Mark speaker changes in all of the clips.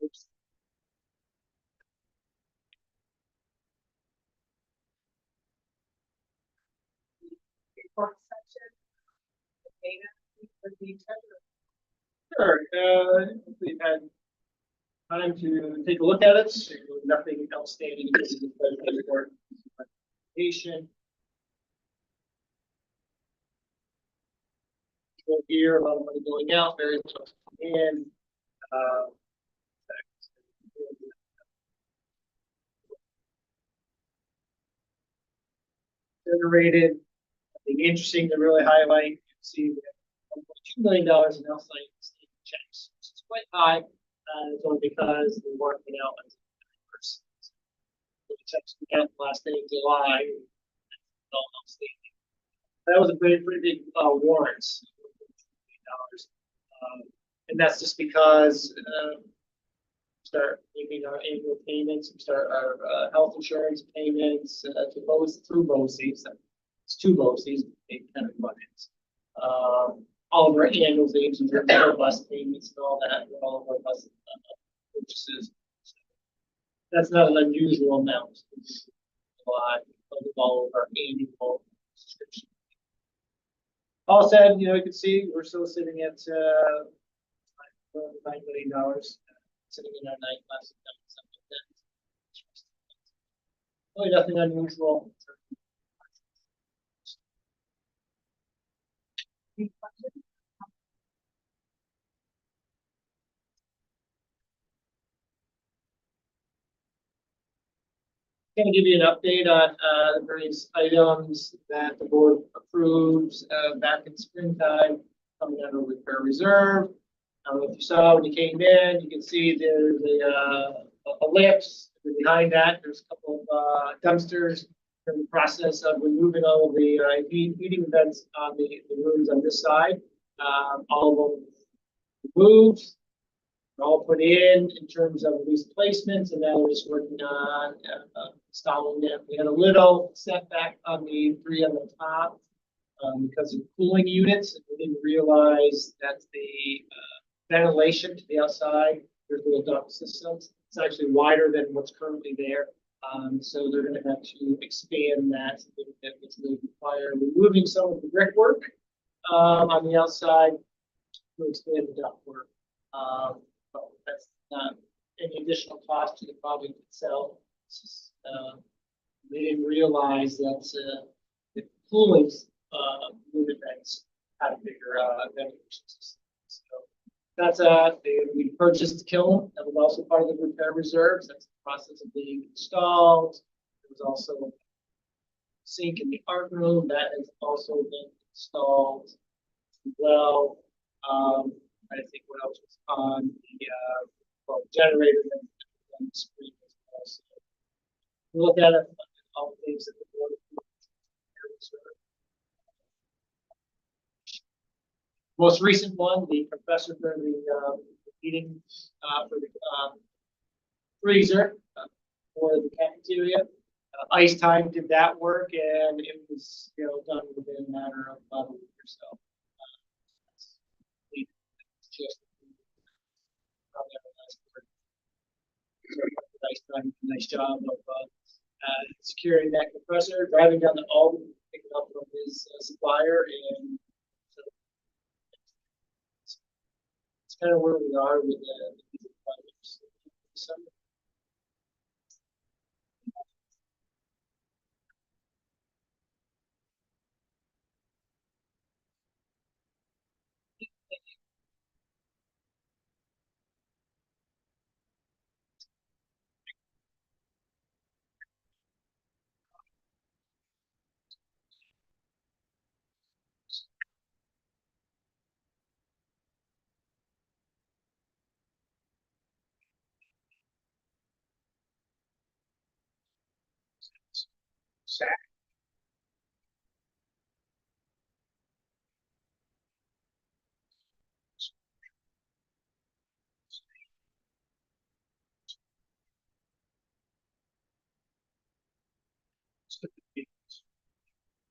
Speaker 1: Oops. Report section, the data for the treasurer. Sure. We've had time to take a look at it. There's nothing outstanding in this report. Presentation. Here, a lot of money going out, very little in. Uh, Generated. Something interesting to really highlight. You can see we have $1.2 million in outside checks, which is quite high. It's only because we weren't out as first. The checks we got last day of July. That was a pretty big warrants. And that's just because start making our annual payments, we start our health insurance payments to both through BOCES. It's two BOCES, they kind of budgets. All of our annual things in terms of bus payments and all that, all of our bus purchases. So that's not an unusual amount. A lot of all of our annual subscription. All said, you can see we're still sitting at $9 million, sitting in our night last September. Really nothing unusual. Going to give you an update on the various items that the board approves back in springtime coming out of repair reserve. I don't know if you saw when you came in, you can see there's a lift. Behind that, there's a couple of dumpsters in the process of removing all of the heating vents on the rooms on this side. All of them removed. All put in terms of these placements, and now we're just working on installing them. We had a little setback on the three on the top because of cooling units. We didn't realize that the ventilation to the outside, there's little duct systems. It's actually wider than what's currently there. So they're going to have to expand that a little bit, which will require removing some of the brickwork on the outside to expand the ductwork. But that's not any additional cost to the project itself. Just, they didn't realize that the cooling unit vents had a bigger ventilation system. So that's we purchased the kiln. That was also part of the repair reserves. That's the process of being installed. There was also a sink in the art room that has also been installed as well. I think what else was on the generator on the screen as well. So we'll look at it, all the things that the board most recent one, the compressor for the heating for the freezer for the cafeteria. Ice Time did that work, and it was done within a matter of about a week or so. Just nice job of securing that compressor, driving down to Alden, picking up from his supplier, and so it's kind of where we are with the projects.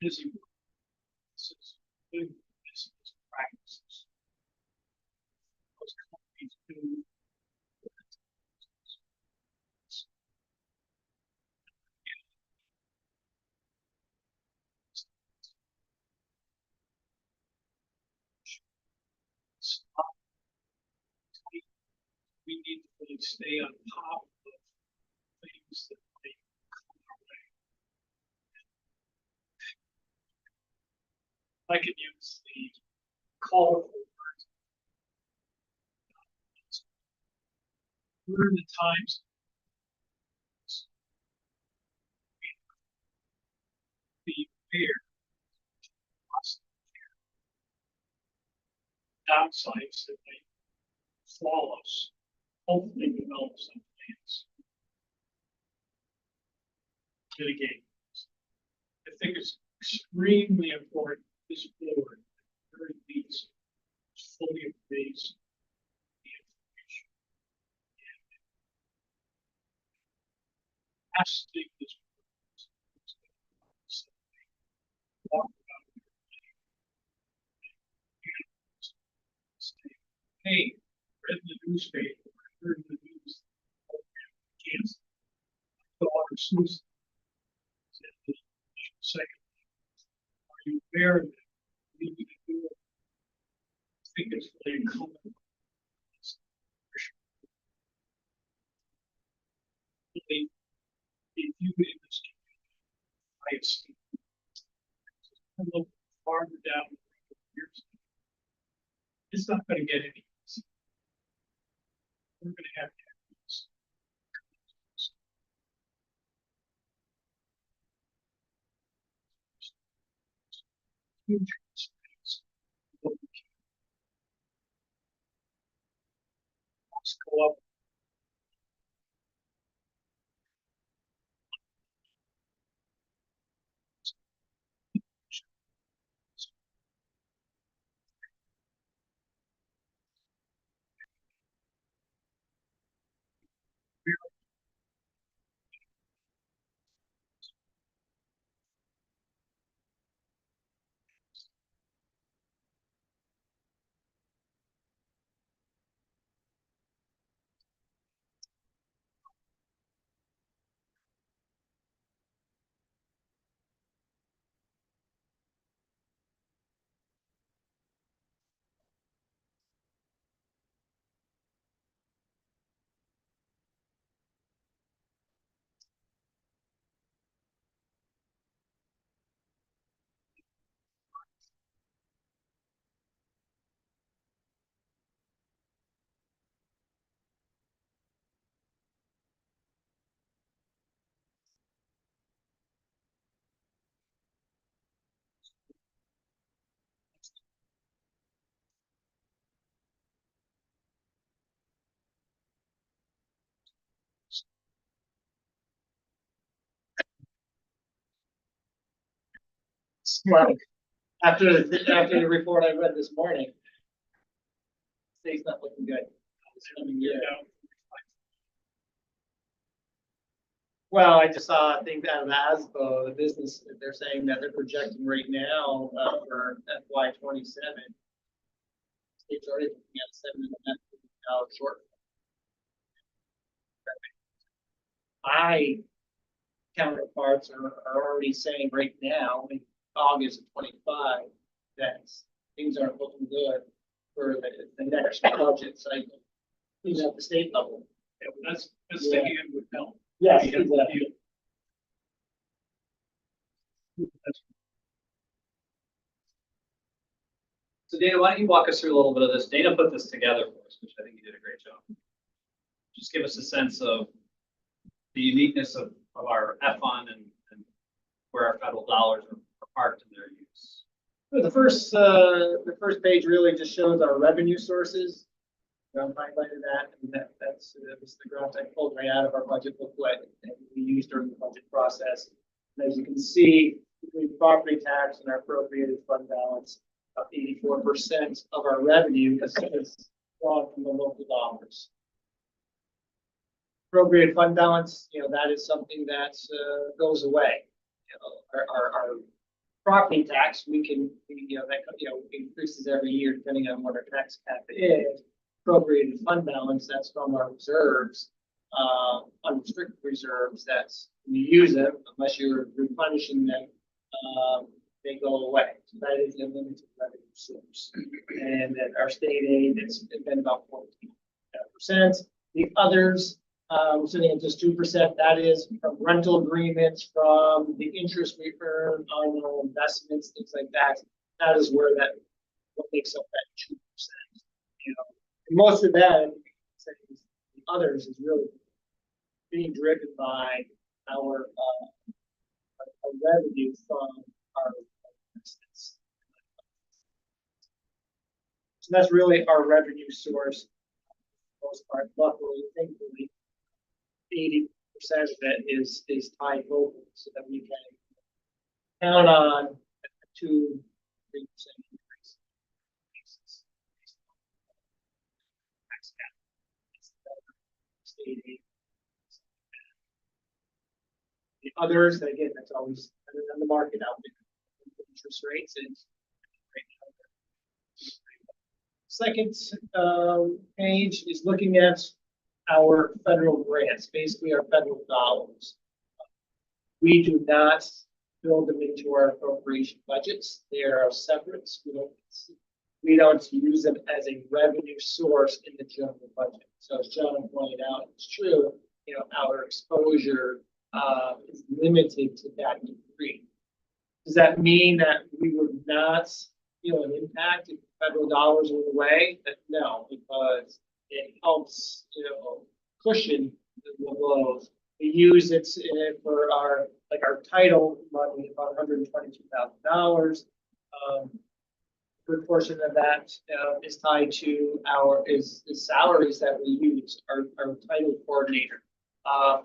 Speaker 1: Busy business practices. Most companies do
Speaker 2: we need to really stay on top of things that may come our way. I could use the call for words. We're in the times. Be aware. Downsides that may fall us. Hopefully develop some plans. Mitigate. I think it's extremely important this board, at the very least, is fully embrace the information. And has to take this walk about say, hey, read the newspaper, heard the news, cancer, daughter Susan. Second, are you aware that we need to do it? I think it's really incumbent on us. Really, if you in this community, I esteem. A little farther down the road years, it's not going to get any easier. We're going to have this. Huge space. Let's go up.
Speaker 1: Well, after the report I read this morning, state's not looking good. This coming year. Well, I just saw a thing out of ASBO, the business, they're saying that they're projecting right now for FY 27. State's already looking at $7.5 million short. My counterparts are already saying right now, in August of 25, that things aren't looking good for the next budget cycle, even at the state level.
Speaker 2: Yeah, that's taking it with help.
Speaker 1: Yes,
Speaker 2: We have to
Speaker 1: exactly.
Speaker 2: deal. That's
Speaker 3: So Dana, why don't you walk us through a little bit of this? Dana put this together for us, which I think you did a great job. Just give us a sense of the uniqueness of our F fund and where our federal dollars are parked in their use.
Speaker 1: The first page really just shows our revenue sources. I've highlighted that, and that's the graph I pulled right out of our budget booklet that we used during the budget process. And as you can see, between property tax and our appropriated fund balance, up 84% of our revenue is drawn from the local dollars. Appropriated fund balance, that is something that goes away. Our property tax, increases every year depending on what our tax cap is. Appropriated fund balance, that's from our reserves, unrestricted reserves, that's, when you use them, unless you're replenishing them, they go away. So that is a limited revenue source. And that our state aid, it's been about 14%. The others, sitting at just 2%, that is from rental agreements, from the interest we earn on our investments, things like that. That is where what makes up that 2%. You know, and most of that, the others, is really being driven by our revenue from our investments. So that's really our revenue source. For the most part, luckily, thankfully, 80% of it is tied local, so that we can count on a 2-3% increase. Tax cap. State aid. The others, again, that's always on the market out there. Interest rates and second page is looking at our federal grants, basically our federal dollars. We do not build them into our appropriation budgets. They are separate. We don't use them as a revenue source in the general budget. So as John pointed out, it's true, you know, our exposure is limited to that degree. Does that mean that we would not feel an impact if federal dollars went away? No, because it helps, you know, cushion the blows. We use it for our title money, about $122,000. Good portion of that is tied to the salaries that we use. Our title coordinator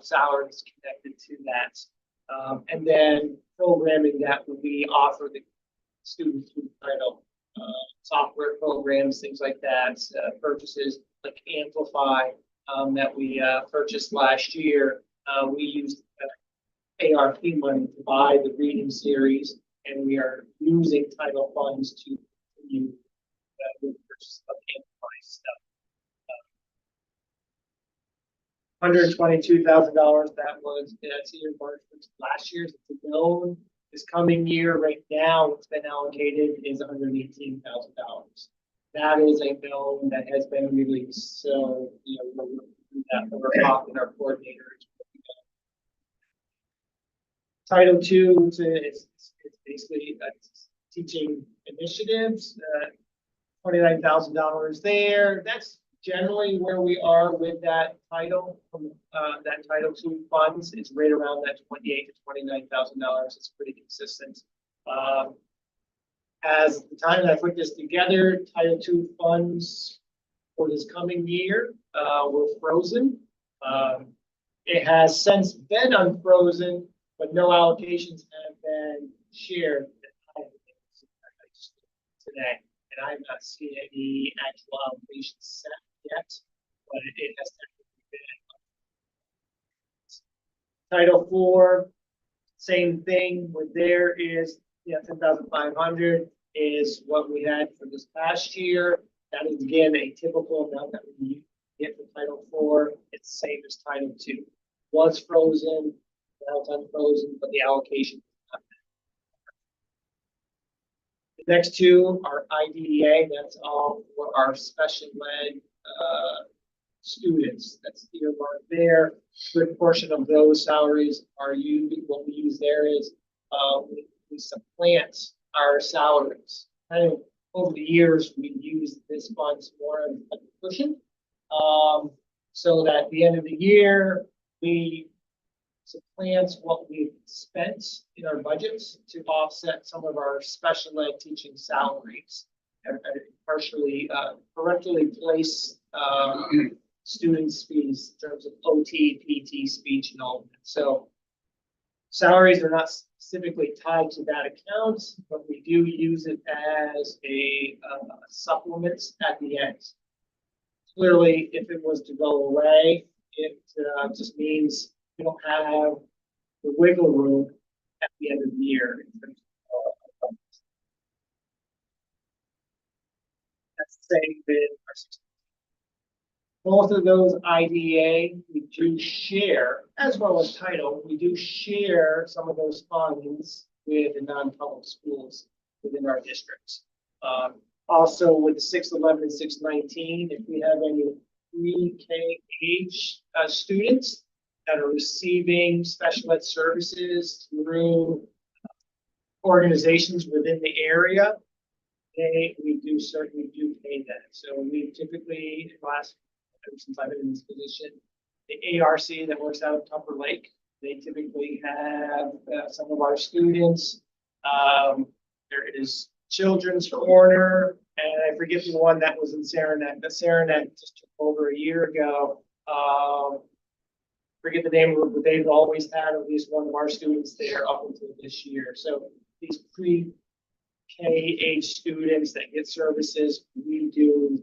Speaker 1: salaries connected to that, and then programming that we offer the students through title, software programs, things like that, purchases like Amplify that we purchased last year. We used ARP money to buy the reading series, and we are using title funds to continue the purchase of Amplify stuff. $122,000. That's earmarked for last year's. It's known. This coming year, right now, what's been allocated is $118,000. That is a bill that has been released. So, you know, we're talking our coordinators. Title II is basically teaching initiatives. $29,000 there. That's generally where we are with that title. That Title II funds is right around that $28,000 to $29,000. It's pretty consistent. As the time that I put this together, Title II funds for this coming year were frozen. It has since been unfrozen, but no allocations have been shared today. And I have not seen any actual allocations set yet, but it has technically been. Title IV, same thing. With there is 10,500 is what we had for this past year. That is again a typical amount that we get for Title IV. It's the same as Title II. Was frozen, now it's unfrozen, but the allocation. The next two are IDEA. That's all for our special ed students. That's earmarked there. Good portion of those salaries are used. What we use there is we supplant our salaries. Kind of over the years, we use this funds more as a cushion, so that at the end of the year we supplant what we've spent in our budgets to offset some of our special ed teaching salaries, and partially correctly place students' fees in terms of OT, PT, speech, and all that. So salaries are not specifically tied to that account, but we do use it as a supplement at the end. Clearly, if it was to go away, it just means we don't have the wiggle room at the end of the year. That's the same with our 16. Both of those IDA, we do share, as well as title, we do share some of those funds with the non-public schools within our districts. Also with the 611 and 619, if we have any pre-K age students that are receiving special ed services through organizations within the area. We certainly do pay that. So we typically, ever since I've been in this position, the ARC that works out of Tupper Lake, they typically have some of our students. There is Children's Corner, and I forget the one that was in Saranac. The Saranac just took over a year ago. Forget the name of it, but they've always had at least one of our students there up until this year. So these pre-K age students that get services, we do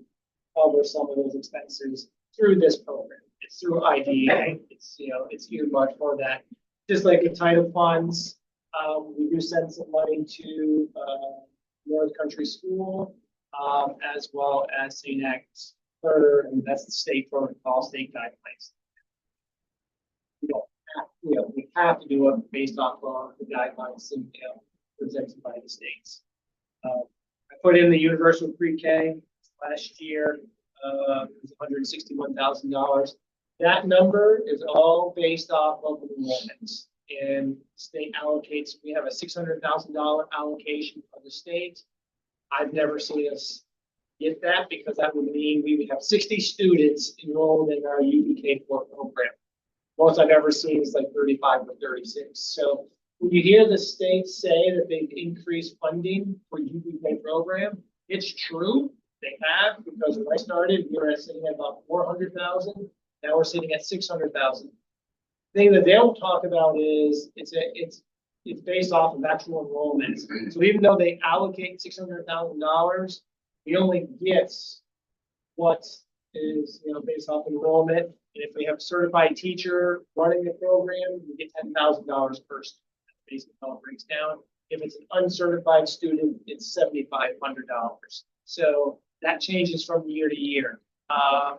Speaker 1: cover some of those expenses through this program. It's through IDEA. It's it's earmarked for that. Just like the title funds, we do send some money to North Country School, as well as St. Agnes Third, and that's the state protocol, state guidelines. We don't have, we have to do it based off of the guidelines presented by the states. I put in the universal pre-K last year. It was $161,000. That number is all based off of enrollments, and the state allocates. We have a $600,000 allocation from the state. I've never seen us get that, because that would mean we would have 60 students enrolled in our UBK4 program. Most I've ever seen is like 35 or 36. So when you hear the state say that they've increased funding for UBK program, it's true. They have, because when I started, we were sitting at about 400,000. Now we're sitting at 600,000. The thing that they don't talk about is it's based off of actual enrollments. So even though they allocate $600,000, we only get what is based off enrollment. And if we have a certified teacher running the program, we get $10,000 per student. That's basically how it breaks down. If it's an uncertified student, it's $7,500. So that changes from year to year. I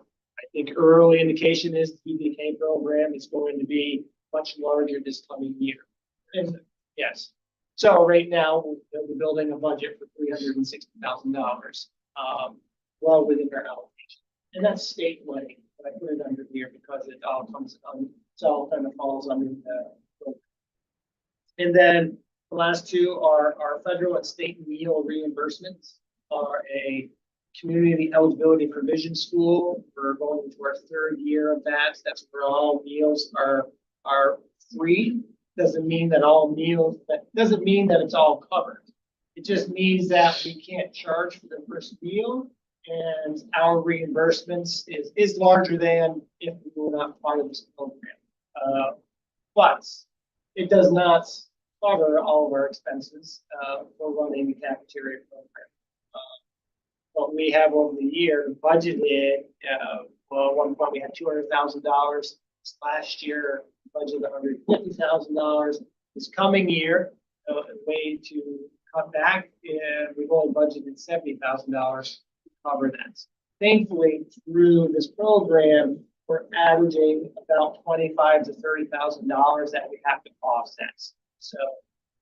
Speaker 1: think early indication is the UBK program is going to be much larger this coming year. And yes, so right now we're building a budget for $360,000, well within our allocation, and that's state money. But I put it under here because it all comes on, so kind of falls under the program. And then the last two are our federal and state meal reimbursements. Are a community eligibility provision school. We're going into our third year of that. That's where all meals are free. Doesn't mean that all meals, that doesn't mean that it's all covered. It just means that we can't charge for the first meal, and our reimbursements is larger than if we were not part of this program. But it does not cover all of our expenses for running the cafeteria program. What we have over the year budgeted, well, at one point we had $200,000. Last year, budgeted $150,000. This coming year, a way to cut back, and we've only budgeted $70,000 to cover that. Thankfully, through this program, we're averaging about $25,000 to $30,000 that we have to offset. So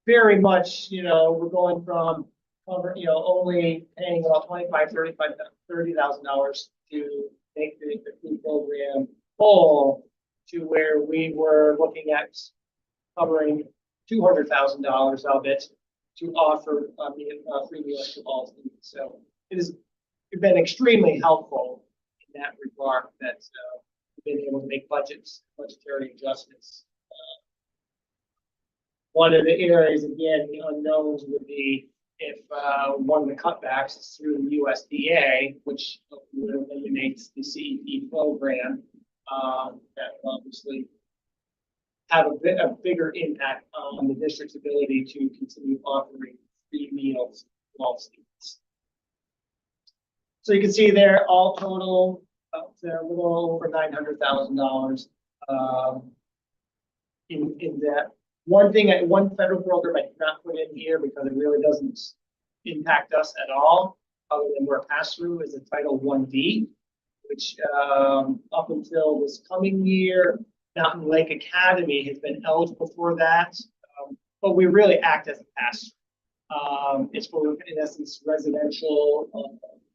Speaker 1: very much, we're going from only paying about $30,000 to make the food program full, to where we were looking at covering $200,000 of it to offer free meals to all students. So it's been extremely helpful in that regard that we've been able to make budgetary adjustments. One of the areas, again, the unknowns would be if one of the cutbacks is through the USDA, which eliminates the CEP program, that will obviously have a bigger impact on the district's ability to continue offering free meals to all students. So you can see there, all total, a little over $900,000 in that. One federal program I did not put in here because it really doesn't impact us at all, other than we're pass through, is the Title I-D, which up until this coming year, Mountain Lake Academy has been eligible for that, but we really act as a pass through. It's for, in essence, residential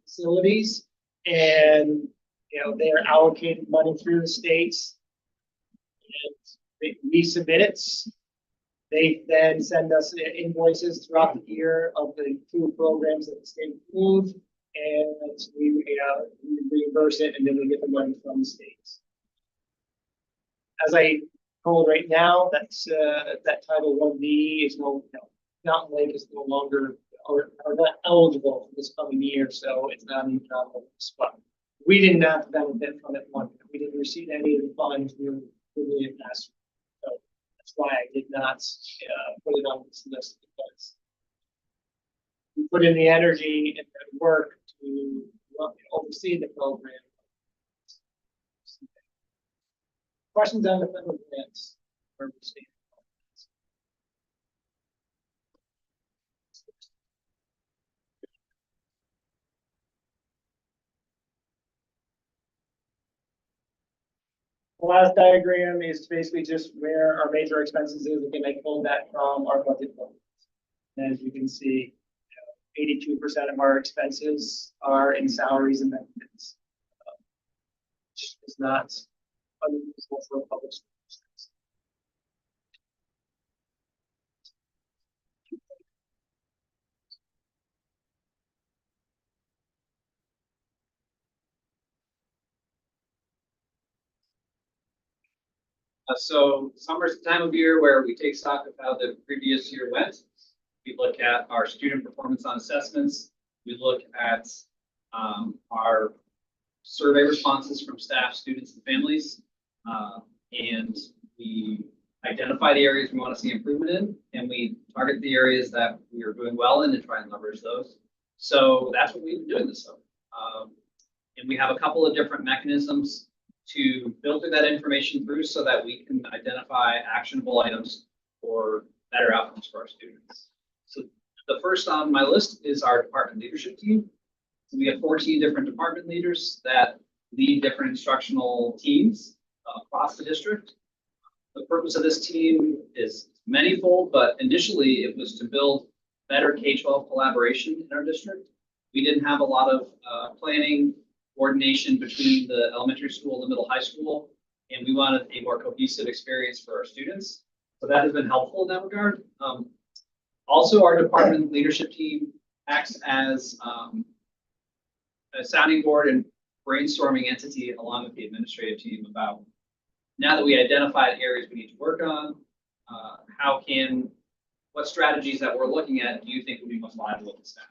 Speaker 1: facilities, and they are allocated money through the states. And we submit it. They then send us invoices throughout the year of the 2 programs that the state approved, and we reimburse it, and then we get the money from the states. As I told right now, that's that Title 1B is Mountain Lake is no longer or not eligible for this coming year, so it's not even on the spot. We did not benefit from it one. We didn't receive any of the funds we were really asked. So that's why I did not put it on this list, because we put in the energy and the work to oversee the program. Questions on the federal grants? Where we stand? The last diagram is basically just where our major expenses is. Again, I pulled that from our budget book. And as you can see, 82% of our expenses are in salaries and benefits. Which is not unusual for a public school district.
Speaker 3: So summer's the time of year where we take stock of how the previous year went. We look at our student performance on assessments. We look at our survey responses from staff, students, and families. And we identify the areas we want to see improvement in, and we target the areas that we are doing well in and try and leverage those. So that's what we've been doing this summer. And we have a couple of different mechanisms to filter that information through so that we can identify actionable items for better outcomes for our students. So the first on my list is our department leadership team. So we have 14 different department leaders that lead different instructional teams across the district. The purpose of this team is manyfold, but initially it was to build better K-12 collaboration in our district. We didn't have a lot of planning, coordination between the elementary school and the middle high school, and we wanted a more cohesive experience for our students. So that has been helpful in that regard. Also, our department leadership team acts as a sounding board and brainstorming entity along with the administrative team about, now that we identified areas we need to work on, what strategies that we're looking at do you think would be most viable with the staff?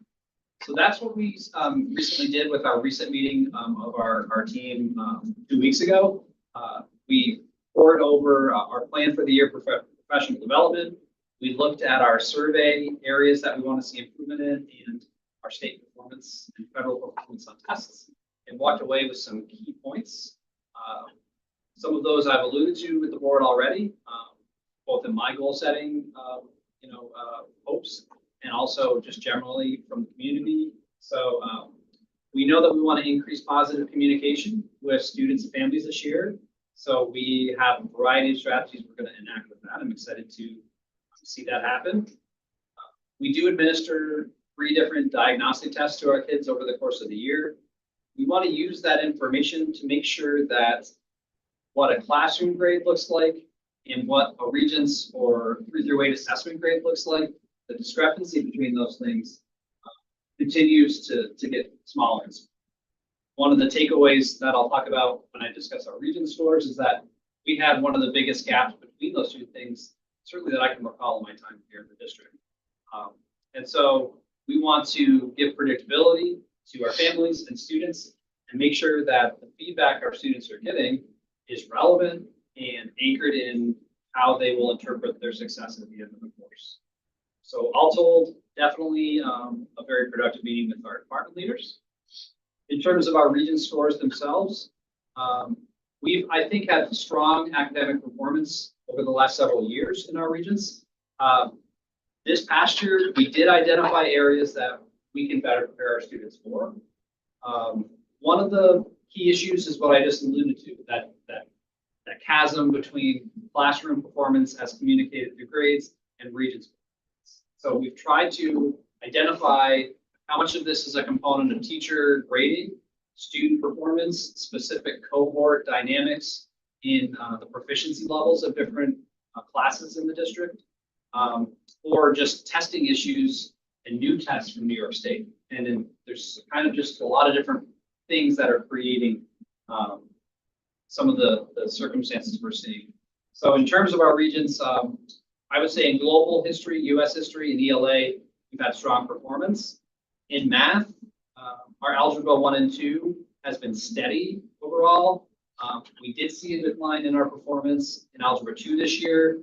Speaker 3: So that's what we recently did with our recent meeting of our team 2 weeks ago. We poured over our plan for the year for professional development. We looked at our survey areas that we want to see improvement in and our state performance and federal performance on tests, and walked away with some key points. Some of those I've alluded to with the board already, both in my goal setting, hopes, and also just generally from the community. So we know that we want to increase positive communication with students and families this year. So we have a variety of strategies we're going to enact with that. I'm excited to see that happen. We do administer 3 different diagnostic tests to our kids over the course of the year. We want to use that information to make sure that what a classroom grade looks like and what a Regents or 3 through 8 assessment grade looks like, the discrepancy between those things continues to get smaller. One of the takeaways that I'll talk about when I discuss our Regents scores is that we had one of the biggest gaps between those 2 things, certainly that I can recall in my time here in the district. And so we want to give predictability to our families and students and make sure that the feedback our students are getting is relevant and anchored in how they will interpret their success at the end of the course. So all told, definitely a very productive meeting with our department leaders. In terms of our Regents scores themselves, we've, I think, had strong academic performance over the last several years in our Regents. This past year, we did identify areas that we can better prepare our students for. One of the key issues is what I just alluded to, that chasm between classroom performance as communicated through grades and Regents performance. So we've tried to identify how much of this is a component of teacher grading student performance, specific cohort dynamics in the proficiency levels of different classes in the district, or just testing issues and new tests from New York State. And then there's kind of just a lot of different things that are creating some of the circumstances we're seeing. So in terms of our regions, I would say in global history, US history, and ELA, we've had strong performance. In math, our Algebra 1 and 2 has been steady overall. We did see a decline in our performance in Algebra 2 this year.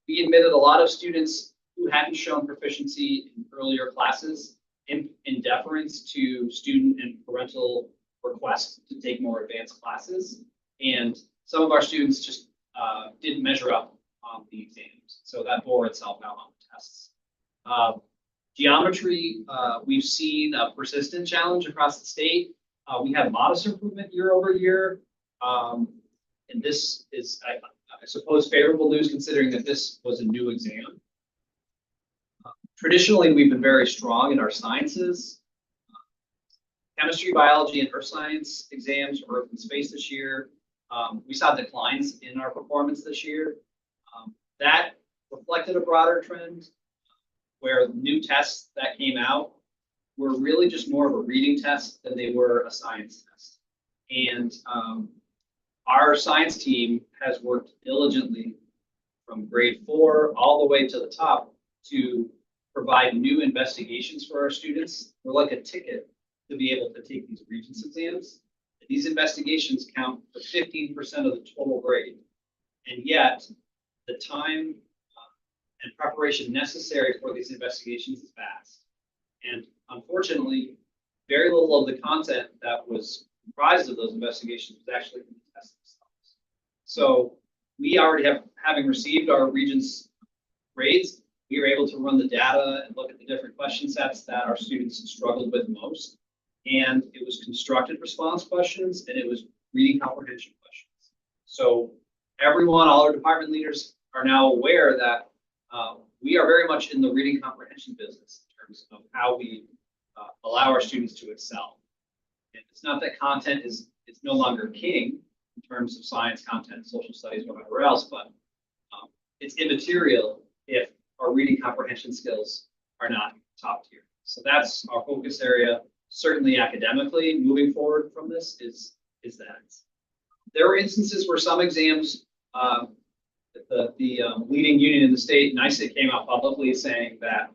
Speaker 3: We admitted a lot of students who hadn't shown proficiency in earlier classes in deference to student and parental requests to take more advanced classes. And some of our students just didn't measure up on the exams. So that bore itself out on the tests. Geometry, we've seen a persistent challenge across the state. We have modest improvement year over year. And this is, I suppose, favorable news considering that this was a new exam. Traditionally, we've been very strong in our sciences. Chemistry, biology, and earth science exams, earth and space this year. We saw declines in our performance this year. That reflected a broader trend where new tests that came out were really just more of a reading test than they were a science test. And our science team has worked diligently from grade 4 all the way to the top to provide new investigations for our students. We're like a ticket to be able to take these Regents exams. These investigations count for 15% of the total grade. And yet, the time and preparation necessary for these investigations is vast. And unfortunately, very little of the content that was comprised of those investigations was actually in the tests themselves. So we already having received our Regents grades, we were able to run the data and look at the different question sets that our students struggled with most. And it was constructed response questions, and it was reading comprehension questions. So everyone, all our department leaders are now aware that we are very much in the reading comprehension business in terms of how we allow our students to excel. And it's not that content is no longer king in terms of science content, social studies, or whatever else, but it's immaterial if our reading comprehension skills are not top tier. So that's our focus area. Certainly academically, moving forward from this is that. There were instances where some exams, the leading union in the state, NYSEG, came out publicly saying that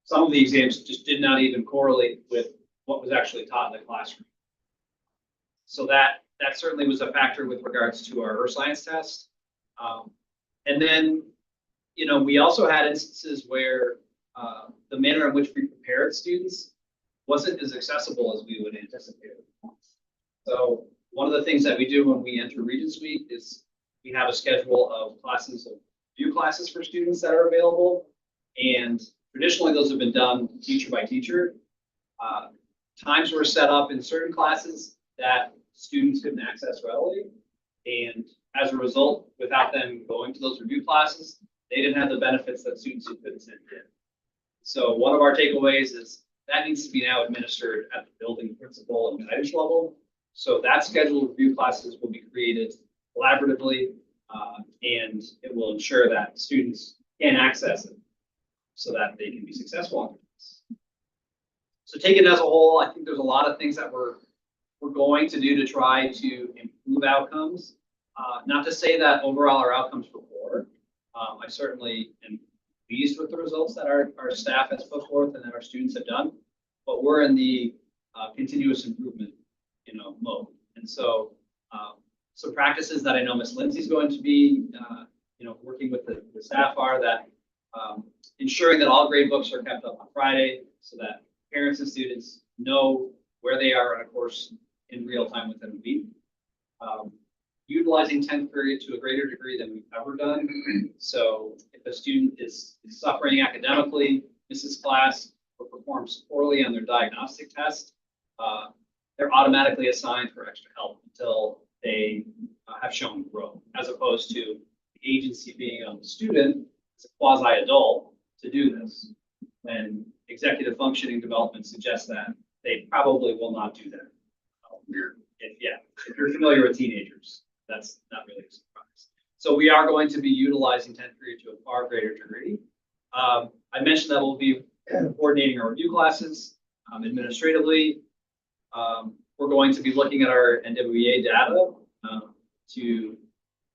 Speaker 3: some of the exams just did not even correlate with what was actually taught in the classroom. So that certainly was a factor with regards to our earth science test. And then, we also had instances where the manner in which we prepared students wasn't as accessible as we would anticipate. So one of the things that we do when we enter Regents Week is we have a schedule of few classes for students that are available. And traditionally those have been done teacher by teacher. Times were set up in certain classes that students couldn't access readily. And as a result, without them going to those review classes, they didn't have the benefits that students who couldn't send in. So one of our takeaways is that needs to be now administered at the building principal and guidance level. So that scheduled review classes will be created collaboratively, and it will ensure that students can access it so that they can be successful on this. So taken as a whole, I think there's a lot of things that we're going to do to try to improve outcomes. Not to say that overall our outcomes were poor. I certainly am pleased with the results that our staff has put forth and that our students have done, but we're in the continuous improvement, mode. And so some practices that I know Ms. Lindsay's going to be, working with the staff are that ensuring that all grade books are kept up on Friday so that parents and students know where they are in a course in real time within a week. Utilizing 10th period to a greater degree than we've ever done. So if a student is suffering academically, misses class, or performs poorly on their diagnostic test, they're automatically assigned for extra help until they have shown growth, as opposed to the agency being on the student as a quasi-adult to do this. When executive functioning development suggests that they probably will not do that. If you're familiar with teenagers, that's not really a surprise. So we are going to be utilizing 10th period to a far greater degree. I mentioned that we'll be coordinating our review classes administratively. We're going to be looking at our NWEA data to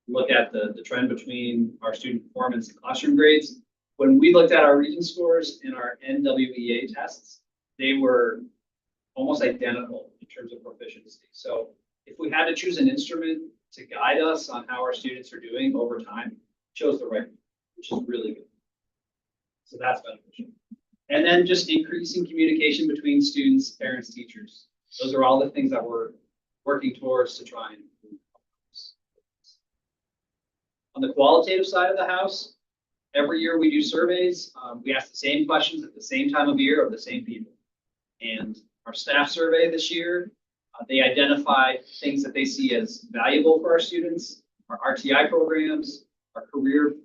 Speaker 3: look at the trend between our student performance and classroom grades. When we looked at our region scores in our NWEA tests, they were almost identical in terms of proficiency. So if we had to choose an instrument to guide us on how our students are doing over time, chose the right one, which is really good. So that's beneficial. And then just increasing communication between students, parents, teachers. Those are all the things that we're working towards to try and improve. On the qualitative side of the house, every year we do surveys. We ask the same questions at the same time of year of the same people. And our staff survey this year, they identified things that they see as valuable for our students, our RTI programs, our career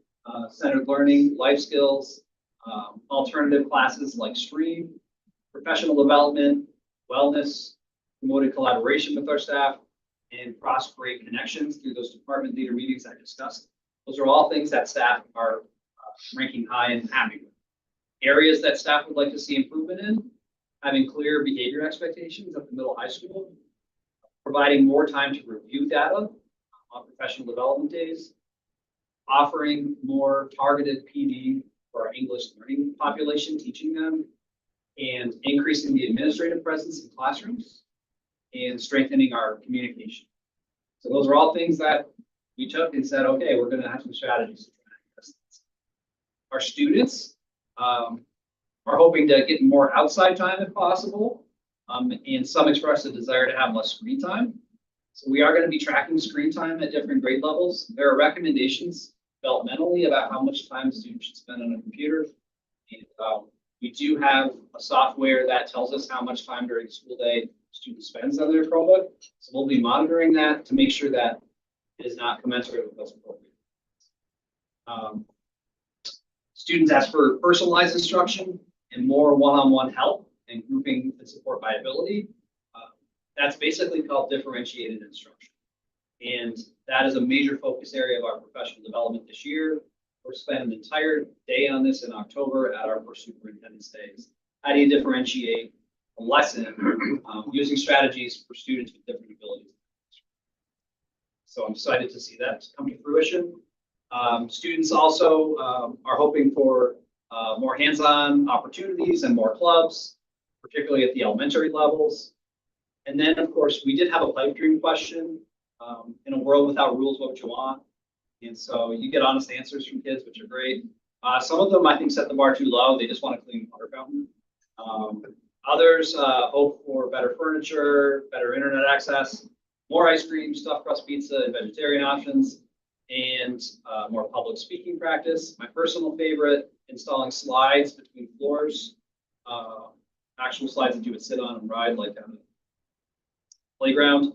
Speaker 3: centered learning, life skills, alternative classes like STREAM, professional development, wellness, promoted collaboration with our staff, and cross-grade connections through those department leader meetings I discussed. Those are all things that staff are ranking high and happy with. Areas that staff would like to see improvement in: having clear behavior expectations at the middle high school, providing more time to review data on professional development days, offering more targeted PD for our English learning population, teaching them, and increasing the administrative presence in classrooms, and strengthening our communication. So those are all things that we took and said, okay, we're going to have some strategies to try and address this. Our students are hoping to get more outside time if possible, and some express a desire to have less screen time. So we are going to be tracking screen time at different grade levels. There are recommendations developmentally about how much time students should spend on a computer. And we do have a software that tells us how much time during the school day student spends on their Chromebook. So we'll be monitoring that to make sure that it is not commensurate with what's appropriate. Students ask for personalized instruction and more one-on-one help and grouping and support by ability. That's basically called differentiated instruction. And that is a major focus area of our professional development this year. We're spending an entire day on this in October at our first superintendent's days. How do you differentiate a lesson using strategies for students with different abilities? So I'm excited to see that come to fruition. Students also are hoping for more hands-on opportunities and more clubs, particularly at the elementary levels. And then, of course, we did have a pipe dream question. In a world without rules, what would you want? And so you get honest answers from kids, which are great. Some of them, I think, set the bar too low. They just want a clean water fountain. Others hope for better furniture, better internet access, more ice cream, stuffed crust pizza, and vegetarian options, and more public speaking practice. My personal favorite, installing slides between floors, actual slides that you would sit on and ride like on a playground,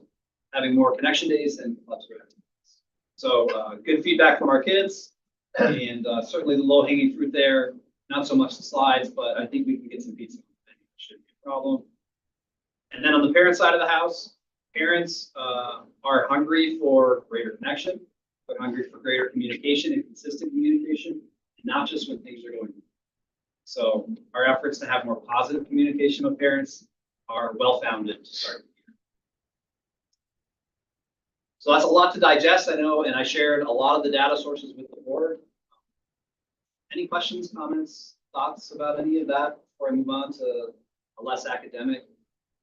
Speaker 3: having more connection days and clubs for activities. So good feedback from our kids, and certainly the low-hanging fruit there. Not so much the slides, but I think we can get some pizza. Shouldn't be a problem. And then on the parent side of the house, parents are hungry for greater connection. They're hungry for greater communication and consistent communication, not just when things are going wrong. So our efforts to have more positive communication with parents are well-founded to start. So that's a lot to digest, I know, and I shared a lot of the data sources with the board. Any questions, comments, thoughts about any of that before I move on to a less academic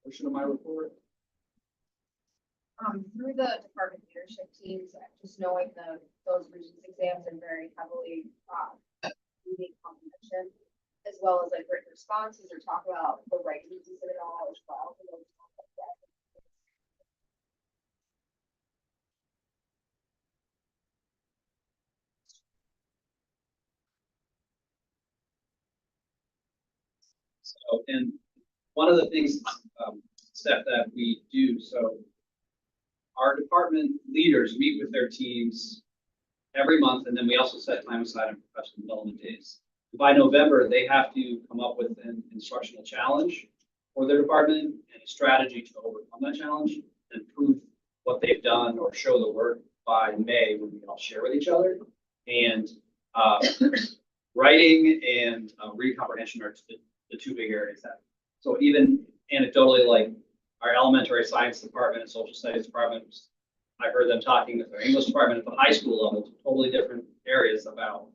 Speaker 3: portion of my report?
Speaker 4: Through the department leadership teams, just knowing those Regents exams and very heavily reading comprehension, as well as like written responses or talk about the right uses of it all as well.
Speaker 3: So, and one of the things, Steph, that we do, so our department leaders meet with their teams every month, and then we also set time aside on professional development days. By November, they have to come up with an instructional challenge for their department and a strategy to overcome that challenge and prove what they've done or show the work by May when we all share with each other. And writing and reading comprehension are the two big areas that. So even anecdotally, like our elementary science department and social studies department, I heard them talking with their English department at the high school level, totally different areas about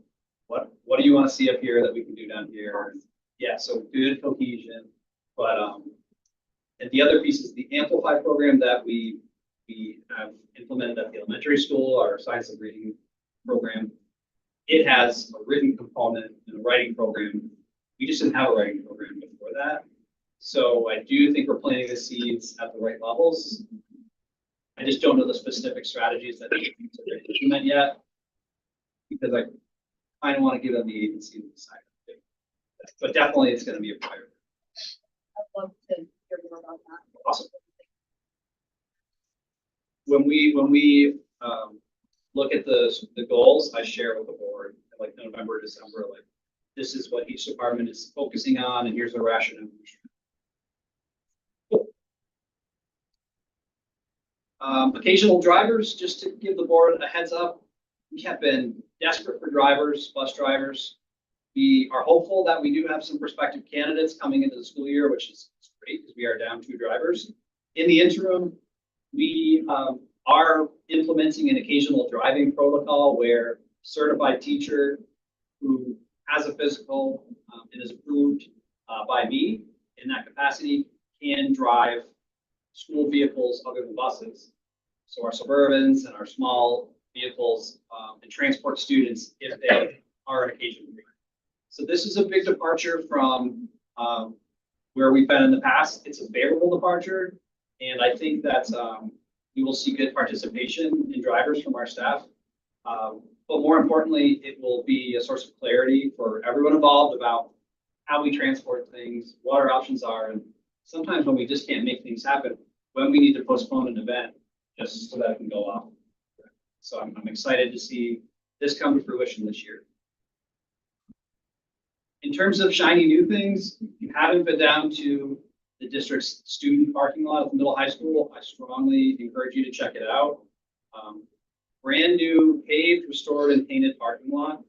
Speaker 3: what do you want to see up here that we can do down here. Yeah, so good cohesion. But and the other piece is the Amplify program that we have implemented at the elementary school, our science of reading program. It has a written component and a writing program. We just didn't have a writing program before that. So I do think we're planting the seeds at the right levels. I just don't know the specific strategies that they implement yet, because I kind of want to give them the agency to decide. But definitely it's going to be a priority.
Speaker 4: I'd love to hear more about that.
Speaker 3: Awesome. When we look at the goals, I share with the board, like November, December, like this is what each department is focusing on, and here's the rationale. Occasional drivers, just to give the board a heads up, we have been desperate for drivers, bus drivers. We are hopeful that we do have some prospective candidates coming into the school year, which is great because we are down 2 drivers. In the interim, we are implementing an occasional driving protocol where certified teacher who has a physical and is approved by me in that capacity can drive school vehicles other than buses. So our Suburbans and our small vehicles and transport students if they are an occasional driver. So this is a big departure from where we've been in the past. It's a favorable departure. And I think that we will see good participation in drivers from our staff. But more importantly, it will be a source of clarity for everyone involved about how we transport things, what our options are. And sometimes when we just can't make things happen, when we need to postpone an event just so that it can go off. So I'm excited to see this come to fruition this year. In terms of shiny new things, if you haven't been down to the district's student parking lot at the middle high school, I strongly encourage you to check it out. Brand new paved, restored, and painted parking lot.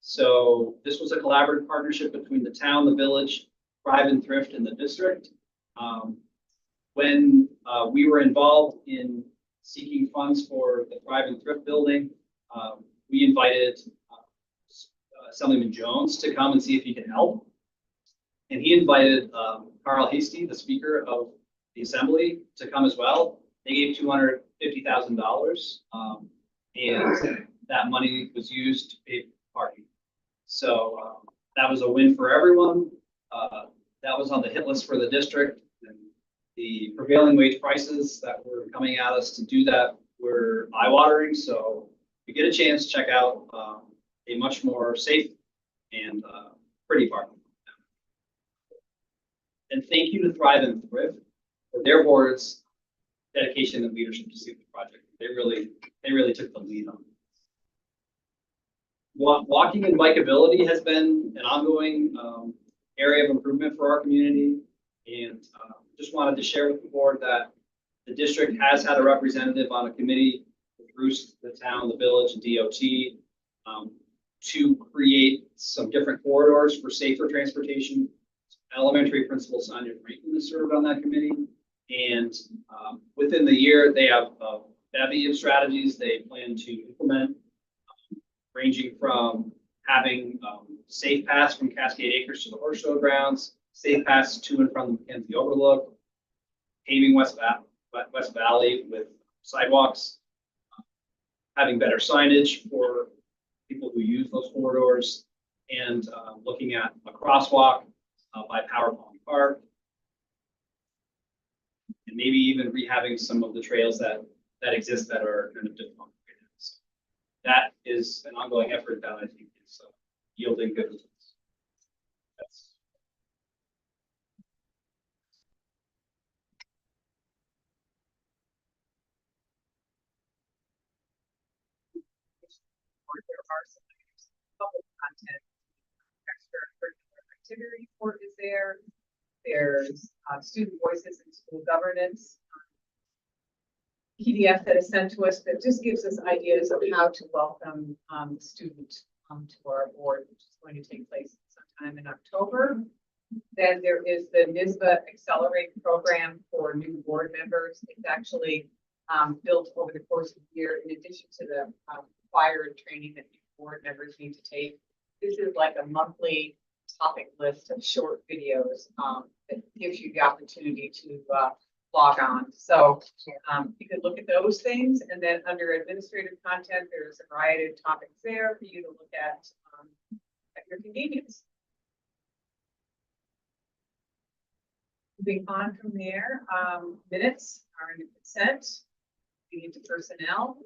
Speaker 3: So this was a collaborative partnership between the town, the village, Thrive and Thrift, and the district. When we were involved in seeking funds for the Thrive and Thrift building, we invited Assemblyman Jones to come and see if he could help. And he invited Carl Hasty, the Speaker of the Assembly, to come as well. They gave $250,000, and that money was used to pay for parking. So that was a win for everyone. That was on the hit list for the district. And the prevailing wage prices that were coming at us to do that were eye-watering. So if you get a chance, check out a much more safe and pretty parking. And thank you to Thrive and Thrift for their board's dedication and leadership to see the project. They really took the lead on it. Walking and bikeability has been an ongoing area of improvement for our community. And just wanted to share with the board that the district has had a representative on a committee with Bruce, the town, the village, and DOT to create some different corridors for safer transportation. Elementary principal Sonia Franklin has served on that committee. And within the year, they have a bevy of strategies they plan to implement, ranging from having safe paths from Cascade Acres to the horse show grounds, safe paths to and from the Mackenzie Overlook, paving West Valley with sidewalks, having better signage for people who use those corridors, and looking at a crosswalk by Power Pond Park, and maybe even rehabbing some of the trails that exist that are kind of difficult. So that is an ongoing effort that I think is yielding good results.
Speaker 5: Or there are some public content, extracurricular activity report is there. There's student voices in school governance. PDF that is sent to us that just gives us ideas of how to welcome the student to our board, which is going to take place sometime in October. Then there is the NISBA Accelerate program for new board members. It's actually built over the course of the year in addition to the required training that new board members need to take. This is like a monthly topic list of short videos that gives you the opportunity to log on. So you could look at those things, and then under administrative content, there's a variety of topics there for you to look at your convenience. Moving on from there, minutes are in consent. We need to personnel.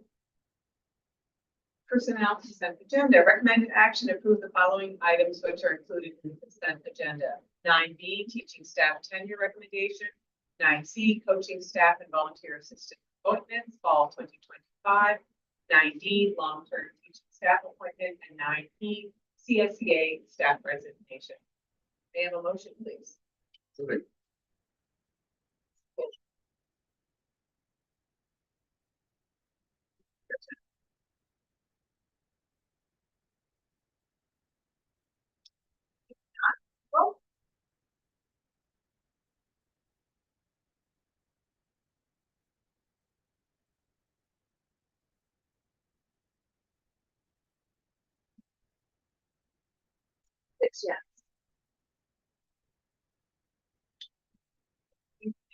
Speaker 5: Personnel consent agenda. Recommended action: approve the following items which are included in the consent agenda. 9B, teaching staff tenure recommendation. 9C, coaching staff and volunteer assistant appointments, fall 2025. 9D, long-term teaching staff appointment, and 9E, CSEA staff resignation. May I have a motion, please? Well, it's yes.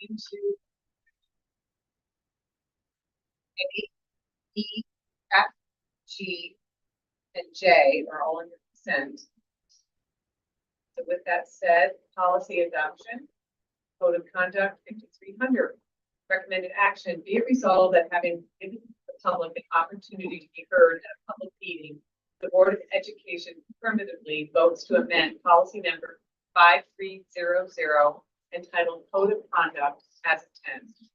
Speaker 5: Into A, E, F, G, and J are all under consent. So with that said, policy adoption, code of conduct 5300. Recommended action: be it resolved that having given the public an opportunity to be heard at a public meeting, the Board of Education affirmatively votes to amend policy number 5300 entitled Code of Conduct as attached.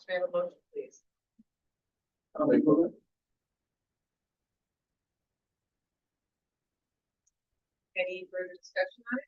Speaker 5: May I have a motion, please?
Speaker 1: I'll make one.
Speaker 5: Any further discussion on it?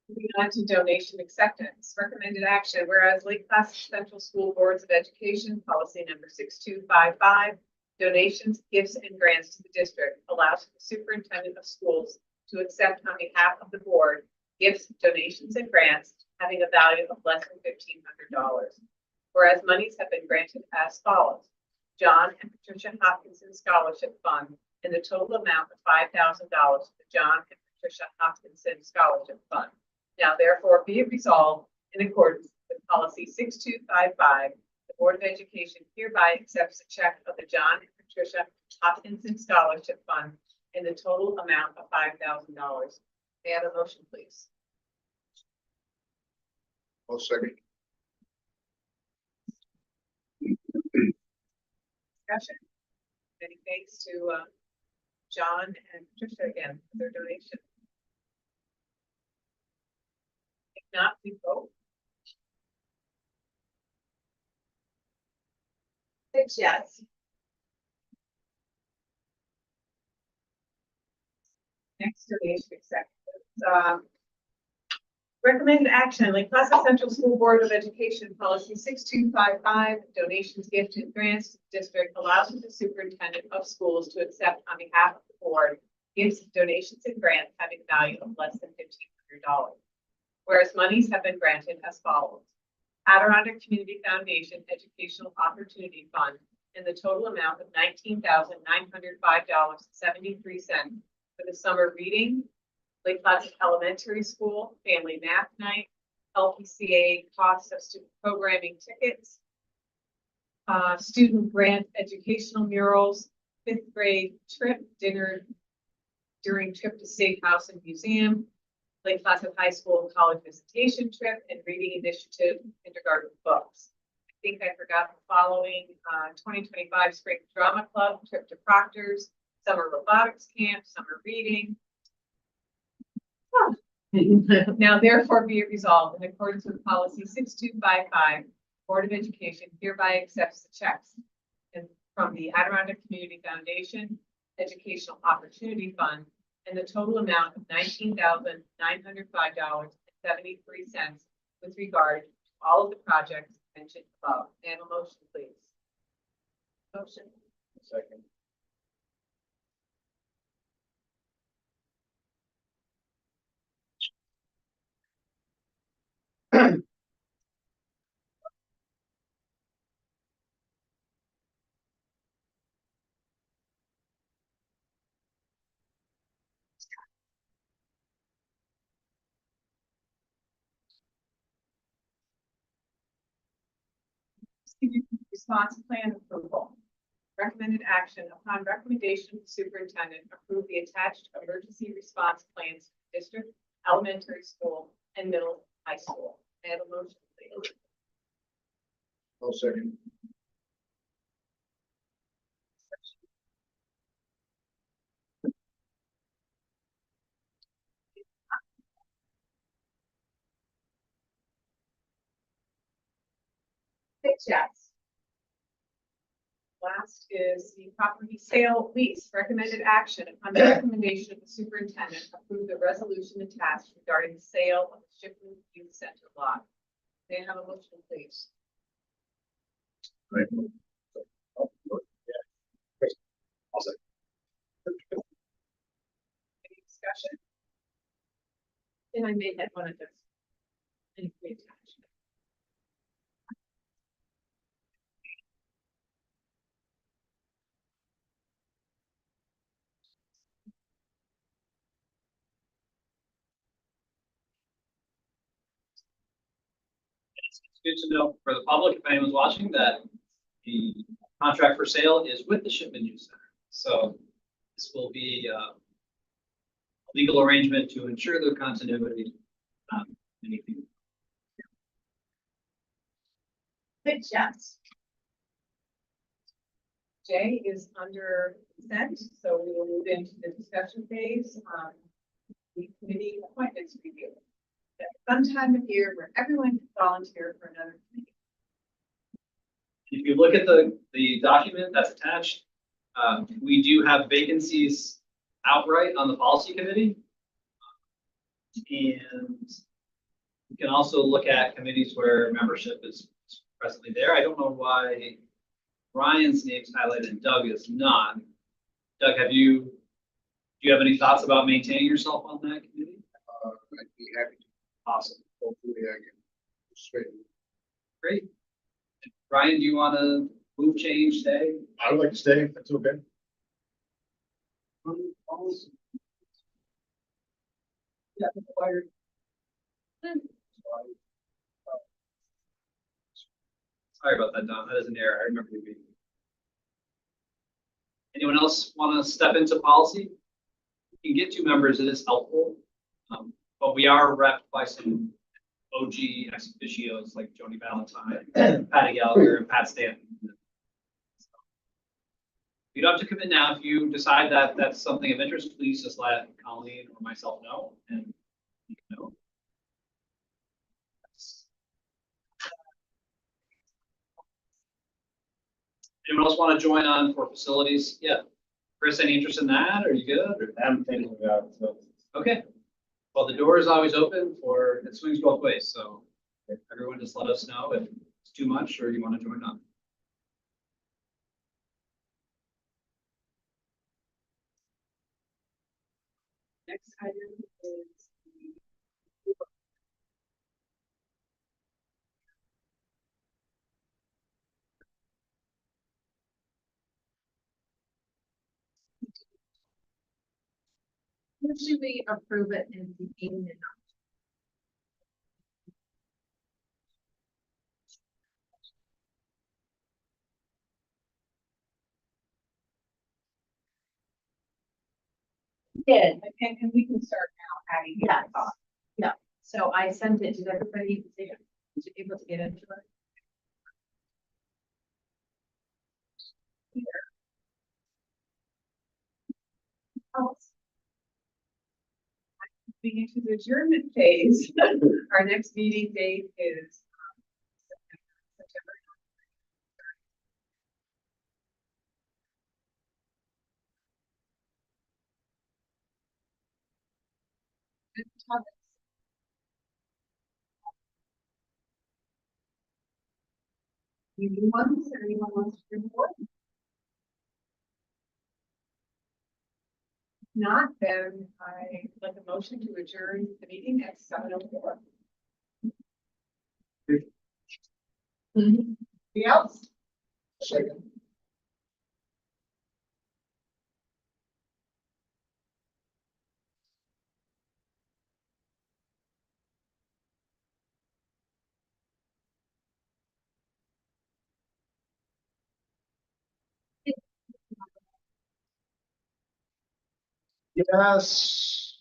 Speaker 5: Moving on to donation acceptance. Recommended action: whereas Lake Placid Central School Boards of Education policy number 6255, donations, gifts, and grants to the district allows the superintendent of schools to accept on behalf of the board gifts, donations, and grants having a value of less than $1,500. Whereas monies have been granted as follows: John and Patricia Hopkinson Scholarship Fund in the total amount of $5,000 to the John and Patricia Hopkinson Scholarship Fund. Now therefore be it resolved, in accordance with policy 6255, the Board of Education hereby accepts a check of the John and Patricia Hopkinson Scholarship Fund in the total amount of $5,000. May I have a motion, please?
Speaker 6: I'll second.
Speaker 5: Discussion? Many thanks to John and Patricia again for their donation. If not, please vote. 6 yes. Next donation acceptance. Recommended action: Lake Placid Central School Board of Education policy 6255, donations, gifts, and grants to the district allows the superintendent of schools to accept on behalf of the board gifts, donations, and grants having a value of less than $1,500. Whereas monies have been granted as follows: Adirondack Community Foundation Educational Opportunity Fund in the total amount of $19,905.73 for the summer reading, Lake Placid Elementary School Family Math Night, LPCA cost of student programming tickets, student grant educational murals, 5th grade trip dinner during trip to State House and Museum, Lake Placid High School college visitation trip, and reading initiative kindergarten books. I think I forgot the following: 2025 Spring Drama Club trip to Proctor's, summer robotics camp, summer reading. Now therefore be it resolved in accordance with policy 6255, Board of Education hereby accepts the checks from the Adirondack Community Foundation Educational Opportunity Fund and the total amount of $19,905.73 with regard to all of the projects mentioned above. And a motion, please. Motion.
Speaker 6: Second.
Speaker 5: Response plan approval. Recommended action upon recommendation of the superintendent, approve the attached emergency response plans for district, elementary school, and middle high school. May I have a motion, please?
Speaker 6: I'll second.
Speaker 5: Six yes. Last is the property sale lease. Recommended action upon the recommendation of the superintendent, approve the resolution attached regarding the sale of the Shipman Youth Center lot. May I have a motion, please?
Speaker 6: Right. Oh, yeah. I'll second.
Speaker 5: Any discussion? And I made that one of those. Any attachment.
Speaker 3: It's good to know for the public, if anyone's watching, that the contract for sale is with the Shipman Youth Center. So this will be a legal arrangement to ensure their continuity. Anything.
Speaker 5: Six yes. J is under consent, so we will move into the discussion phase on the committee appointments review. Fun time of year where everyone can volunteer for another committee.
Speaker 3: If you look at the document that's attached, we do have vacancies outright on the policy committee. And you can also look at committees where membership is presently there. I don't know why Ryan's name is highlighted and Doug is not. Doug, do you have any thoughts about maintaining yourself on that committee?
Speaker 6: I'd be happy to.
Speaker 3: Awesome.
Speaker 6: Hopefully I can straighten.
Speaker 3: Great. Ryan, do you want to move, change, stay?
Speaker 6: I would like to stay, if that's okay.
Speaker 3: Yeah, required. Sorry about that, Don. That is an error. I remember you being. Anyone else want to step into policy? You can get 2 members. It is helpful. But we are repped by some OG ex officios like Joni Valentine, Patty Gallagher, and Pat Stanton. You don't have to commit now. If you decide that that's something of interest, please just let Colleen or myself know, and you can know. Anyone else want to join on for facilities? Yeah. Chris, any interest in that? Are you good? Or?
Speaker 6: I'm thinking about it, so.
Speaker 3: Okay. Well, the door is always open for, it swings both ways. So everyone just let us know if it's too much or you want to join on.
Speaker 5: Next item is
Speaker 4: Usually we approve it in the evening. Did,
Speaker 5: and we can start now adding.
Speaker 4: yes, yeah, so I sent it, did everybody, was able to get into it?
Speaker 5: else? Moving into the adjournment phase. Our next meeting date is September. Topics? You do ones, or anyone wants to report? If not, then I like a motion to adjourn the meeting at 7:04. Anything else?
Speaker 6: Second. Yes.